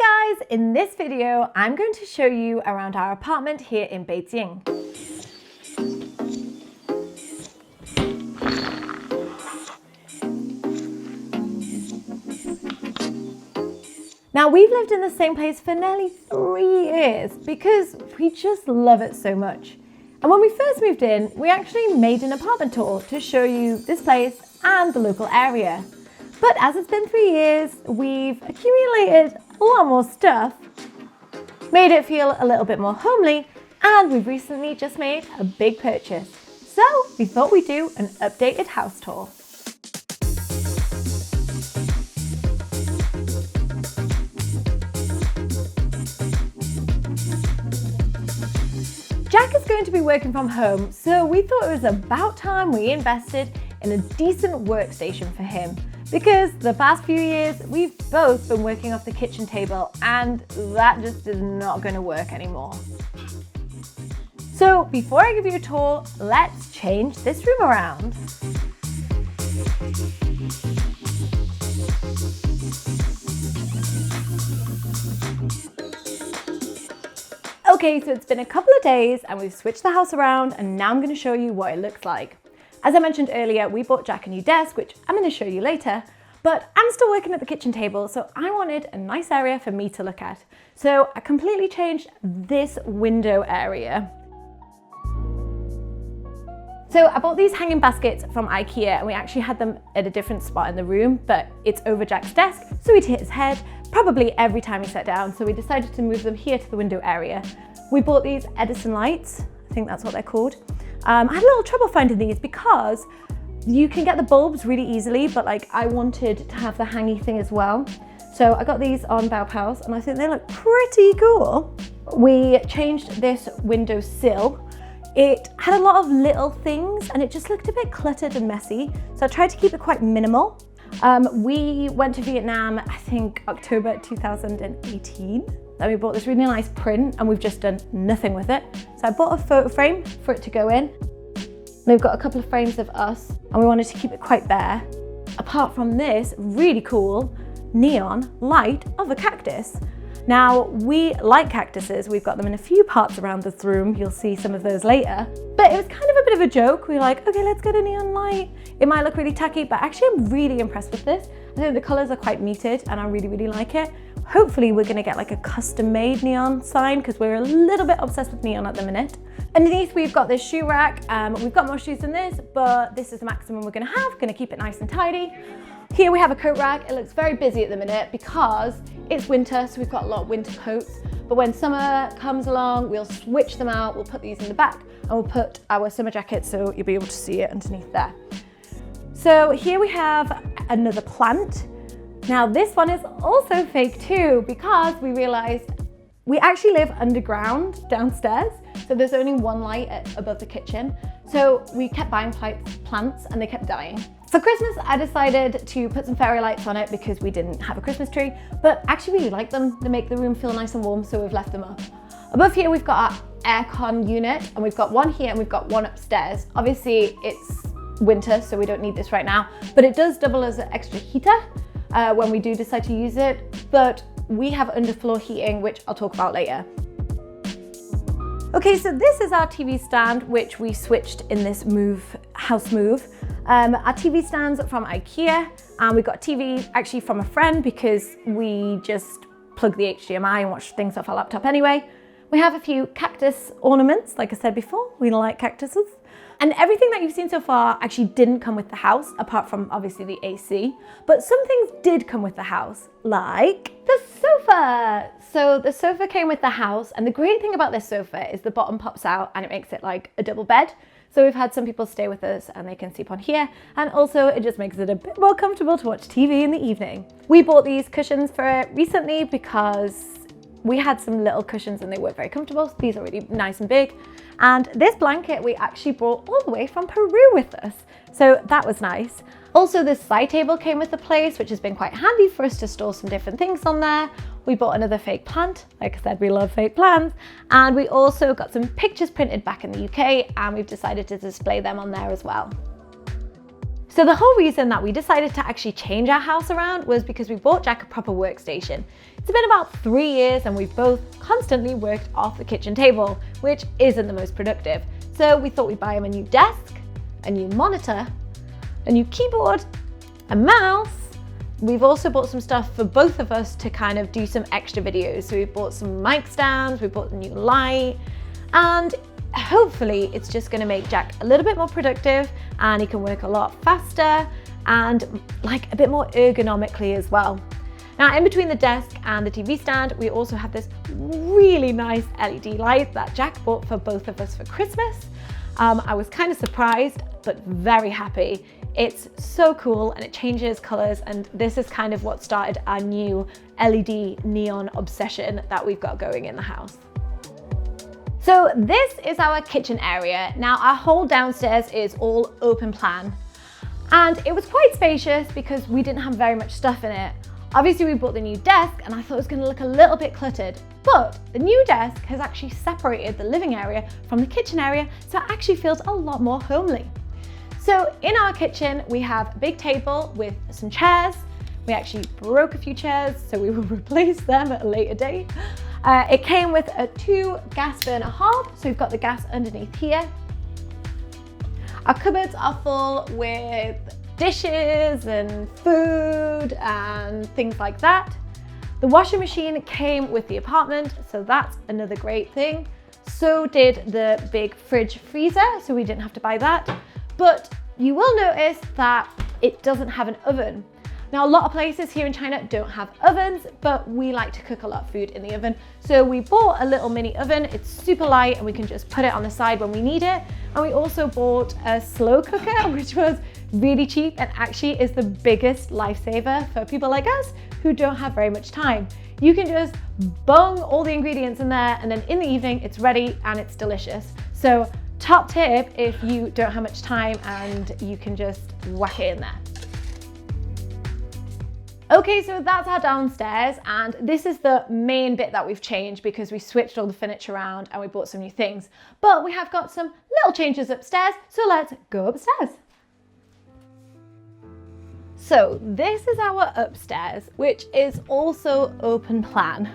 Hey guys, in this video, I'm going to show you around our apartment here in Beijing. Now we've lived in the same place for nearly 3 years because we just love it so much. And when we first moved in, we actually made an apartment tour to show you this place and the local area. But as it's been 3 years, we've accumulated a lot more stuff, made it feel a little bit more homely, and we've recently just made a big purchase. So we thought we'd do an updated house tour. Jack is going to be working from home, so we thought it was about time we invested in a decent workstation for him. Because the past few years, we've both been working off the kitchen table and that just is not going to work anymore. So before I give you a tour, let's change this room around. Okay, so it's been a couple of days and we've switched the house around and now I'm going to show you what it looks like. As I mentioned earlier, we bought Jack a new desk, which I'm going to show you later, but I'm still working at the kitchen table, so I wanted a nice area for me to look at. So I completely changed this window area. So I bought these hanging baskets from IKEA and we actually had them at a different spot in the room, but it's over Jack's desk, so he'd hit his head probably every time he sat down, so we decided to move them here to the window area. We bought these Edison Lights, I think that's what they're called. I had a little trouble finding these because you can get the bulbs really easily, but like I wanted to have the hangy thing as well. So I got these on House and I think they look pretty cool. We changed this window sill. It had a lot of little things and it just looked a bit cluttered and messy. So I tried to keep it quite minimal. We went to Vietnam, I think October 2018. Then we bought this really nice print and we've just done nothing with it. So I bought a photo frame for it to go in. And we've got a couple of frames of us and we wanted to keep it quite bare. Apart from this really cool neon light of a cactus. Now we like cactuses, we've got them in a few parts around this room, you'll see some of those later. But it was kind of a bit of a joke, we were like, okay, let's get a neon light. It might look really tacky, but actually I'm really impressed with this. I think the colours are quite muted and I really like it. Hopefully we're gonna get like a custom made neon sign because we're a little bit obsessed with neon at the minute. Underneath we've got this shoe rack, we've got more shoes than this, but this is the maximum we're gonna keep it nice and tidy. Here we have a coat rack. It looks very busy at the minute because it's winter, so we've got a lot of winter coats. But when summer comes along, we'll switch them out. We'll put these in the back and we'll put our summer jackets so you'll be able to see it underneath there. So here we have another plant. Now this one is also fake too because we realized we actually live underground downstairs. So there's only one light above the kitchen. So we kept buying plants and they kept dying. For Christmas, I decided to put some fairy lights on it because we didn't have a Christmas tree, but actually really like them. They make the room feel nice and warm, so we've left them up. Above here, we've got our aircon unit and we've got one here and we've got one upstairs. Obviously it's winter, so we don't need this right now, but it does double as an extra heater when we do decide to use it. But we have underfloor heating, which I'll talk about later. Okay, so this is our TV stand, which we switched in this house move. Our TV stand's from IKEA, and we got TV actually from a friend because we just plug the HDMI and watch things off our laptop anyway. We have a few cactus ornaments, like I said before, we like cactuses. And everything that you've seen so far actually didn't come with the house, apart from obviously the AC, but some things did come with the house, like the sofa. So the sofa came with the house, and the great thing about this sofa is the bottom pops out and it makes it like a double bed. So we've had some people stay with us and they can sleep on here, and also it just makes it a bit more comfortable to watch TV in the evening. We bought these cushions for it recently because we had some little cushions and they weren't very comfortable. So these are really nice and big. And this blanket we actually brought all the way from Peru with us. So that was nice. Also, this side table came with the place, which has been quite handy for us to store some different things on there. We bought another fake plant. Like I said, we love fake plants. And we also got some pictures printed back in the UK and we've decided to display them on there as well. So the whole reason that we decided to actually change our house around was because we bought Jack a proper workstation. It's been about 3 years and we've both constantly worked off the kitchen table, which isn't the most productive. So we thought we'd buy him a new desk, a new monitor, a new keyboard, a mouse. We've also bought some stuff for both of us to kind of do some extra videos. So we bought some mic stands, we bought a new light, and hopefully it's just going to make Jack a little bit more productive and he can work a lot faster and like a bit more ergonomically as well. Now, in between the desk and the TV stand, we also have this really nice LED light that Jack bought for both of us for Christmas. I was kind of surprised, but very happy. It's so cool and it changes colors, and this is kind of what started our new LED neon obsession that we've got going in the house. So this is our kitchen area. Now, our whole downstairs is all open plan, and it was quite spacious because we didn't have very much stuff in it. Obviously, we bought the new desk and I thought it was going to look a little bit cluttered, but the new desk has actually separated the living area from the kitchen area, so it actually feels a lot more homely. So in our kitchen, we have a big table with some chairs. We actually broke a few chairs, so we will replace them at a later date. It came with a 2 gas burner hob, so we've got the gas underneath here. Our cupboards are full with dishes and food and things like that. The washing machine came with the apartment, so that's another great thing. So did the big fridge freezer, so we didn't have to buy that. But you will notice that it doesn't have an oven. Now, a lot of places here in China don't have ovens, but we like to cook a lot of food in the oven. So we bought a little mini oven. It's super light and we can just put it on the side when we need it. And we also bought a slow cooker, which was really cheap and actually is the biggest lifesaver for people like us who don't have very much time. You can just bung all the ingredients in there and then in the evening it's ready and it's delicious. So top tip if you don't have much time and you can just whack it in there. Okay, so that's our downstairs, and this is the main bit that we've changed because we switched all the furniture around and we bought some new things. But we have got some little changes upstairs, so let's go upstairs. So this is our upstairs, which is also open plan.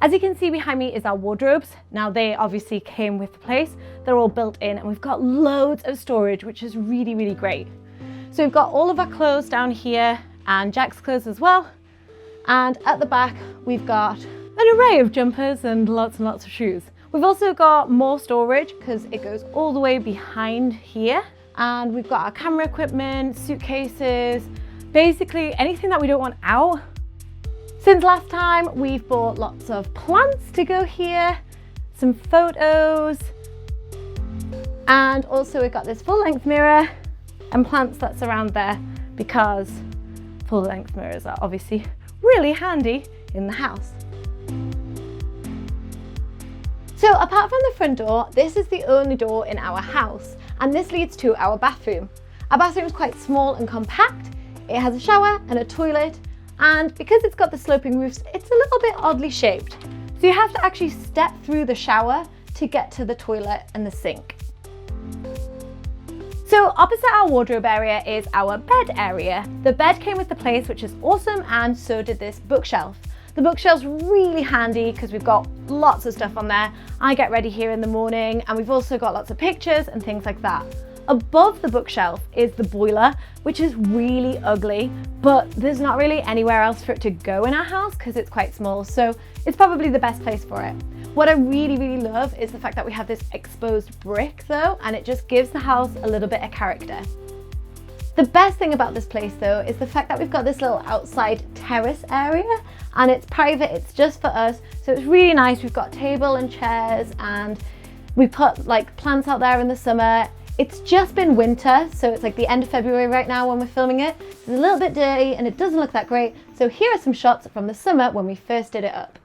As you can see behind me is our wardrobes. Now they obviously came with the place. They're all built in and we've got loads of storage, which is really, really great. So we've got all of our clothes down here and Jack's clothes as well. And at the back, we've got an array of jumpers and lots of shoes. We've also got more storage because it goes all the way behind here. And we've got our camera equipment, suitcases, basically anything that we don't want out. Since last time, we've bought lots of plants to go here, some photos, and also we've got this full-length mirror and plants that surround there because full-length mirrors are obviously really handy in the house. So apart from the front door, this is the only door in our house, and this leads to our bathroom. Our bathroom is quite small and compact. It has a shower and a toilet, and because it's got the sloping roofs, it's a little bit oddly shaped. So you have to actually step through the shower to get to the toilet and the sink. So opposite our wardrobe area is our bed area. The bed came with the place, which is awesome, and so did this bookshelf. The bookshelf's really handy because we've got lots of stuff on there. I get ready here in the morning, and we've also got lots of pictures and things like that. Above the bookshelf is the boiler, which is really ugly, but there's not really anywhere else for it to go in our house because it's quite small, so it's probably the best place for it. What I really love is the fact that we have this exposed brick though, and it just gives the house a little bit of character. The best thing about this place though is the fact that we've got this little outside terrace area, and it's private, it's just for us, so it's really nice. We've got table and chairs, and we put like plants out there in the summer. It's just been winter, so it's like the end of February right now when we're filming it. It's a little bit dirty and it doesn't look that great, so here are some shots from the summer when we first did it up.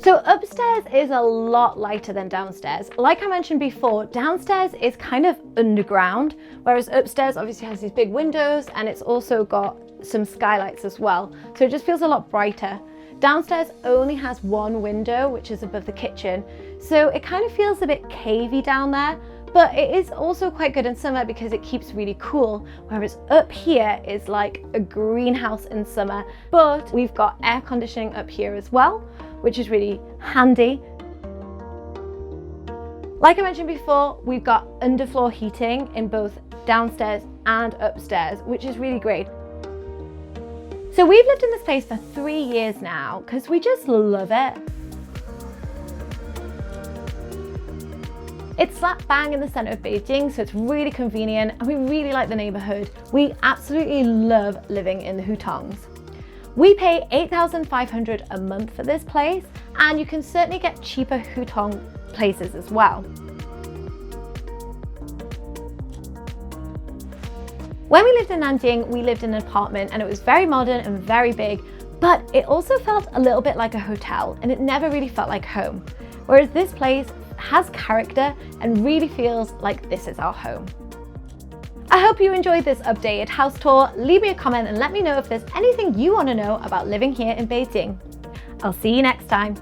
So upstairs is a lot lighter than downstairs. Like I mentioned before, downstairs is kind of underground, whereas upstairs obviously has these big windows and it's also got some skylights as well. So it just feels a lot brighter. Downstairs only has one window, which is above the kitchen. So it kind of feels a bit cavey down there, but it is also quite good in summer because it keeps really cool, whereas up here is like a greenhouse in summer. But we've got air conditioning up here as well, which is really handy. Like I mentioned before, we've got underfloor heating in both downstairs and upstairs, which is really great. So we've lived in this place for 3 years now because we just love it. It's slap bang in the center of Beijing, so it's really convenient and we really like the neighborhood. We absolutely love living in the Hutongs. We pay $8,500 a month for this place, and you can certainly get cheaper Hutong places as well. When we lived in Nanjing, we lived in an apartment and it was very modern and very big, but it also felt a little bit like a hotel and it never really felt like home. Whereas this place has character and really feels like this is our home. I hope you enjoyed this updated house tour. Leave me a comment and let me know if there's anything you want to know about living here in Beijing. I'll see you next time.